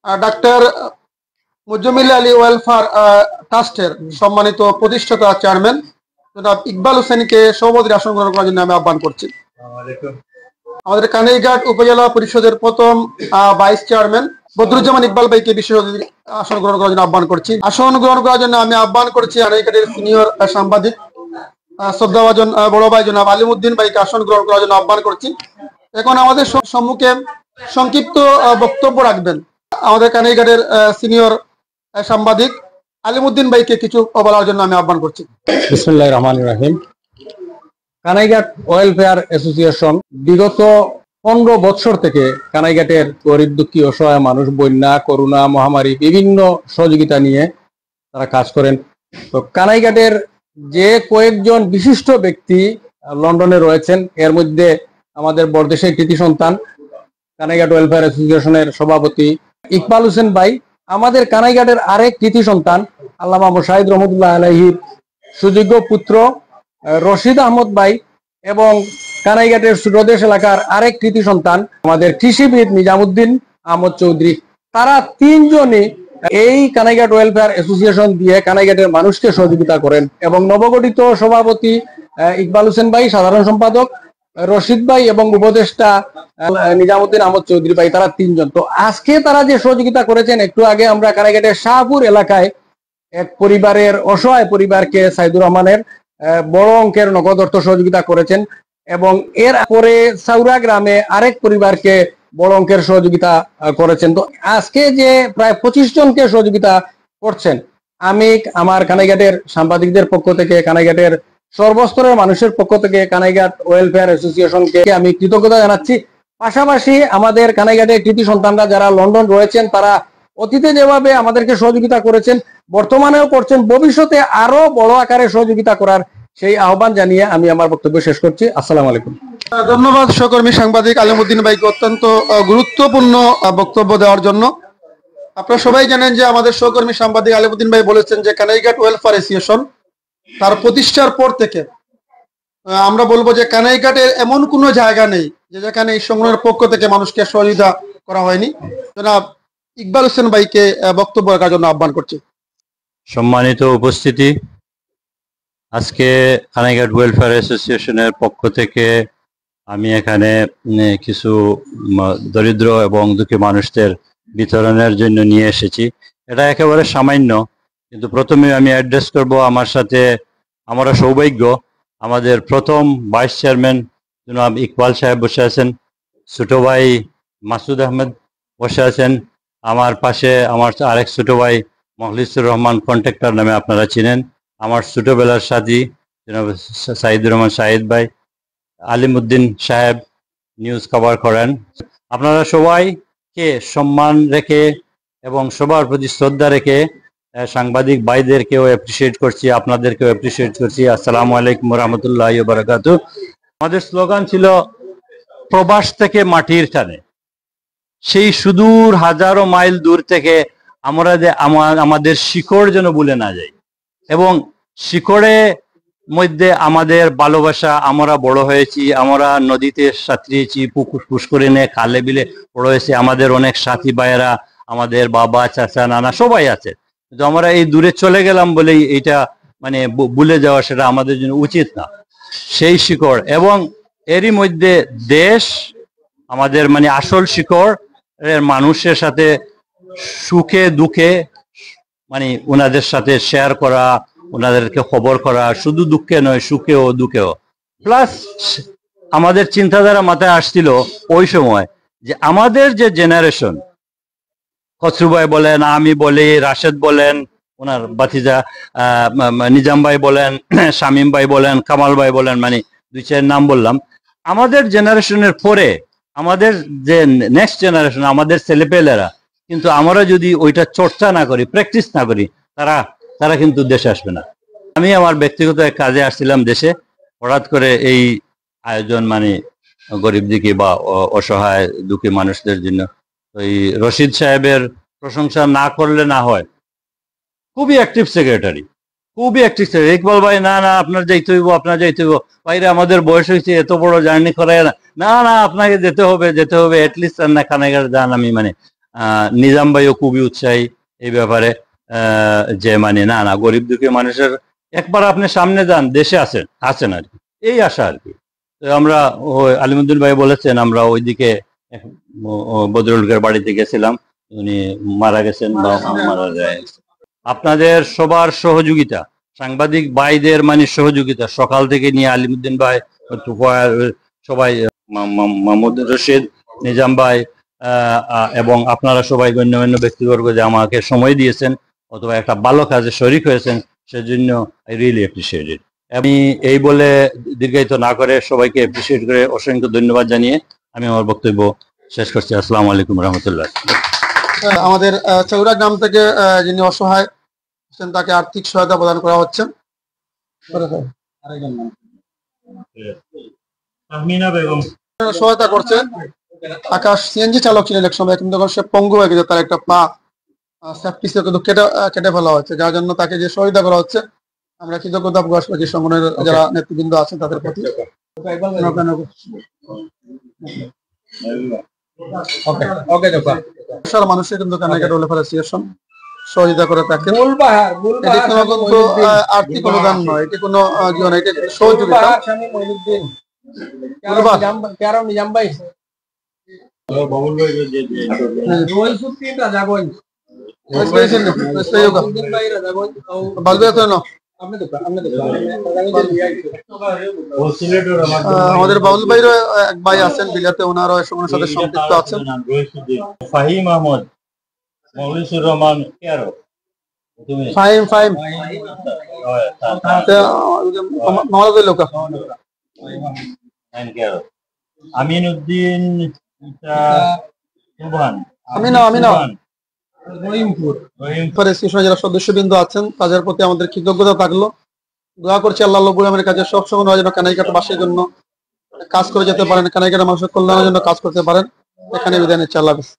Doctor মুজ্জমিল Ali welfare ট্রাস্টের সম্মানিত প্রতিষ্ঠাতা চেয়ারম্যান জনাব ইকবাল হোসেনকে সভাপতির আসন গ্রহণ করার জন্য আমি আহ্বান করছি। আমাদের কানাইঘাট উপজেলা পরিষদের প্রথম ভাইস চেয়ারম্যান বদরুজ্জামান ইকবাল ভাইকে বিশেষ অতিথি আসন গ্রহণ করার জন্য আহ্বান করছি। আসন গ্রহণ করার জন্য আমি আহ্বান করছি কানাইঘাটের সিনিয়র সাংবাদিক শ্রদ্ধাভাজন বড় ভাই জনাব আলিমউদ্দিন ভাইকে আসন গ্রহণ করার জন্য আহ্বান করছি। এখন আমাদের সম্মুখে সংক্ষিপ্ত বক্তব্য রাখবেন আমাদের কানাইঘাটের সিনিয়র সাংবাদিক আলিমউদ্দিন ভাইকে কিছু বলার জন্য আমি আহ্বান করছি। বিসমিল্লাহির রহমানির রহিম। কানাইঘাট ওয়েলফেয়ার অ্যাসোসিয়েশন বিগত 15 বছর থেকে কানাইঘাটের গরিব দুঃখী অসহায় মানুষ, বন্যা, করোনা, মহামারী বিভিন্ন সহযোগিতা নিয়ে তারা কাজ করেন। তো কানাইঘাটের যে কয়েকজন বিশিষ্ট ব্যক্তি লন্ডনে রয়েছেন, এর মধ্যে আমাদের বরদেশের কৃতি সন্তান কানাইঘাট ওয়েলফেয়ার অ্যাসোসিয়েশনের সভাপতি ইকবাল হোসেন ভাই, আমাদের কানাইঘাটের আরেক কৃতি সন্তান আল্লামা মুশাহিদ রহমতুল্লাহ আলাইহির সুযোগ্য পুত্র রশিদ আহমদ ভাই এবং কানাইঘাটের সুরদেশ এলাকার আরেক কৃতি সন্তান আমাদের কৃষিবিদ নিজামুদ্দিন আহমদ চৌধুরী। তারা তিনজনই এই কানাইঘাট ওয়েলফেয়ার অ্যাসোসিয়েশন দিয়ে কানাইঘাটের মানুষকে সহযোগিতা করেন এবং নবগঠিত সভাপতি ইকবাল হোসেন ভাই, সাধারণ সম্পাদক রশিদ ভাই এবং উপদেষ্টা নিজামুদ্দিন আহমদ চৌধুরী ভাই, তারা তিনজন। তো আজকে তারা যে সহযোগিতা করেছেন, একটু আগে আমরা কানাইঘাটের শাহপুর এলাকায় এক পরিবারের অসহায় পরিবারকে সাইদুর রহমানের বড় অঙ্কের নগদ অর্থ সহযোগিতা করেছেন এবং এর পরে সাউরা গ্রামে আরেক পরিবারকে বড় অঙ্কের সহযোগিতা করেছেন। তো আজকে যে প্রায় 25 জনকে সহযোগিতা করছেন, আমি আমার কানাইঘাটের সাংবাদিকদের পক্ষ থেকে, কানাইঘাটের সর্বস্তরের মানুষের পক্ষ থেকে কানাইঘাট ওয়েলফেয়ার অ্যাসোসিয়েশনকে আমি কৃতজ্ঞতা জানাচ্ছি। পাশাপাশি আমাদের কানাইঘাটের কৃতি সন্তানরা যারা লন্ডন রয়েছেন, তারা অতীতে যেভাবে আমাদেরকে সহযোগিতা করেছেন, বর্তমানেও করছেন, ভবিষ্যতে আরো বড় আকারে সহযোগিতা করার সেই আহ্বান জানিয়ে আমি আমার বক্তব্য শেষ করছি। আসসালামু আলাইকুম। ধন্যবাদ সহকর্মী সাংবাদিক আলিমউদ্দিন ভাইকে অত্যন্ত গুরুত্বপূর্ণ বক্তব্য দেওয়ার জন্য। আপনারা সবাই জানেন যে আমাদের সহকর্মী সাংবাদিক আলিমউদ্দিন ভাই বলেছেন যে কানাইঘাট ওয়েলফেয়ার অ্যাসোসিয়েশন তার প্রতিষ্ঠার পর থেকে আমরা বলবো যে কানাইঘাটের এমন কোনো জায়গা নেই যে যেখানে এই সংগঠনের পক্ষ থেকে মানুষকে সহযোগিতা করা হয়নি। জনাব ইকবাল হোসেন ভাইকে বক্তব্য রাখার জন্য আহ্বান করছি। সম্মানিত উপস্থিতি, আজকে কানাইঘাট ওয়েলফেয়ার অ্যাসোসিয়েশনের পক্ষ থেকে আমি এখানে কিছু দরিদ্র এবং দুঃখী মানুষদের বিতরণের জন্য নিয়ে এসেছি। এটা একেবারে সামান্য, কিন্তু প্রথমে আমি অ্যাড্রেস করব আমার সাথে আমরা সৌভাগ্য আমাদের প্রথম ভাইস চেয়ারম্যান জনাব ইকবাল সাহেব বসে আছেন, ছোট ভাই মাসুদ আহমেদ বসে আছেন, আমার পাশে আমার আরেক ছোট ভাই মখলিসুর রহমান কন্ট্রাক্টর নামে আপনারা চিনেন, আমার ছোটবেলার সাথী জনাব সাইদুর রহমান শাহিদ ভাই, আলিমউদ্দিন সাহেব নিউজ কভার করেন। আপনারা সবাইকে সম্মান রেখে এবং সবার প্রতি শ্রদ্ধা রেখে সাংবাদিক ভাইদেরকেও অ্যাপ্রিসিয়েট করছি, আপনাদেরকেও অ্যাপ্রিসিয়েট করছি। আসসালামু আলাইকুম রহমতুল্লাহি ওয়া বারাকাতুহু। আমাদের স্লোগান ছিল প্রবাস থেকে মাটির টানে। সেই সুদূর হাজারো মাইল দূর থেকে আমরা আমাদের শিকড় যেন ভুলে না যাই এবং শিকড়ে মধ্যে আমাদের ভালোবাসা, আমরা বড় হয়েছি, আমরা নদীতে সাঁতরিয়েছি, পুষ্করিণে খালে বিলে বড় হয়েছি, আমাদের অনেক সাথী ভাইয়েরা, আমাদের বাবা চাচা নানা সবাই আছে, কিন্তু আমরা এই দূরে চলে গেলাম বলেই এইটা মানে ভুলে যাওয়া সেটা আমাদের জন্য উচিত না। সেই শিকড় এবং এরই মধ্যে দেশ আমাদের মানে আসল শিকড় মানুষের সাথে সুখে দুঃখে মানে ওনাদের সাথে শেয়ার করা, ওনাদেরকে খবর করা, শুধু দুঃখে নয় সুখেও দুঃখেও। প্লাস আমাদের চিন্তাধারা মাথায় আসছিল ওই সময় যে আমাদের যে জেনারেশন, খসরু ভাই বলেন, আমি বলি, রাশেদ বলেন, ওনার বাতিজা নিজাম ভাই বলেন, শামীম ভাই বলেন, কামাল ভাই বলেন, মানে 2-4 নাম বললাম। আমাদের জেনারেশনের পরে আমাদের যে নেক্সট জেনারেশন, আমাদের ছেলেপেলেরা কিন্তু আমরা যদি ওইটা চর্চা না করি, প্র্যাকটিস না করি, তারা কিন্তু দেশে আসবে না। আমি আমার ব্যক্তিগত এক কাজে আসছিলাম দেশে, হঠাৎ করে এই আয়োজন মানে গরিব দুঃখী বা অসহায় দুঃখী মানুষদের জন্য ওই রশিদ সাহেবের প্রশংসা না করলে না হয়। খুবই অ্যাক্টিভ সেক্রেটারি, খুবই অ্যাক্টিভ সেক্রেটারি। ইকবাল ভাই, না না আপনার যাইতে হইব, আপনার যাইতে হইব, বাইরে আমাদের বয়স হয়েছে, এত বড় জার্নি করায় না, না না আপনাকে যেতে হবে, অ্যাটলিস্ট না কানাইঘাট যান। আমি মানে নিজাম ভাইও খুবই উৎসাহী এই ব্যাপারে, যে মানে না না গরিব দুঃখী মানুষের একবার আপনি সামনে যান, দেশে আছেন আর কি, এই আশা আর কি। তো আমরা আলিমুদ্দিন ভাই বলেছেন, আমরা ওইদিকে বদরুলকের বাড়িতে গেছিলাম, উনি মারা গেছেন বা মারা যায়। আপনাদের সবার সহযোগিতা, সাংবাদিক ভাইদের মানে সহযোগিতা সকাল থেকে নিয়ে আলিমুদ্দিন ভাই, তুফায়েল, সবাই, মাহমুদ রশিদ, নিজাম ভাই, এবং আপনারা সবাই গণ্যমান্য ব্যক্তিবর্গ যে আমাকে সময় দিয়েছেন অথবা একটা ভালো কাজে শরিক হয়েছেন, সেজন্য আই রিয়েলি অ্যাপ্রিসিয়েট ইট। আমি এই বলে দীর্ঘায়িত না করে সবাইকে অ্যাপ্রিসিয়েট করে অসংখ্য ধন্যবাদ জানিয়ে আমি আমার বক্তব্য শেষ করছি। আসসালামু আলাইকুম রহমতুল্লাহ। আমাদের চৌরা গ্রাম থেকে যিনি অসহায় আছেন তাকে আর্থিক সহায়তা প্রদান করা হচ্ছে। সহায়তা করছে আকাশ, সিএনজি চালক ছিলেন এক সময়, কিন্তু সে পঙ্গু হয়ে গেছে, তার একটা পা সেফটিসে কিন্তু কেটে ফেলা হচ্ছে, যার জন্য তাকে যে সহায়তা করা হচ্ছে আমরা কৃতজ্ঞতা প্রকাশ করছি সংগঠনের যারা নেতৃবৃন্দ আছেন তাদের প্রতি। বিশাল মানুষের কিন্তু কানাইঘাট ওয়েলফেয়ার অ্যাসোসিয়েশন সহযোগিতা করে থাকে। এটি কোনো কিন্তু আর্থিক অনুদান নয়, এটি কোনো এটি সহযোগিতা। আমাদের বাবুল ভাইয়ের এক ভাই আছেন বিলাতে, ওনারও এর সাথে সম্পৃক্ত আছেন। ফাহিম আহমদ, মৌলিসুর রহমান, ফাহিম আমিন উদ্দিন, যারা সদস্যবৃন্দ আছেন তাদের প্রতি আমাদের কৃতজ্ঞতা থাকলো। দোয়া করছি আল্লাহ রাব্বুল আলামিনের কাছে সবসময় যেন কানাইঘাট বাসীর জন্য কাজ করে যেতে পারেন, কানাইঘাটের মানুষের কল্যাণের জন্য কাজ করতে পারেন। এখানে বিদায় নিচ্ছি, আল্লাহ হাফেজ।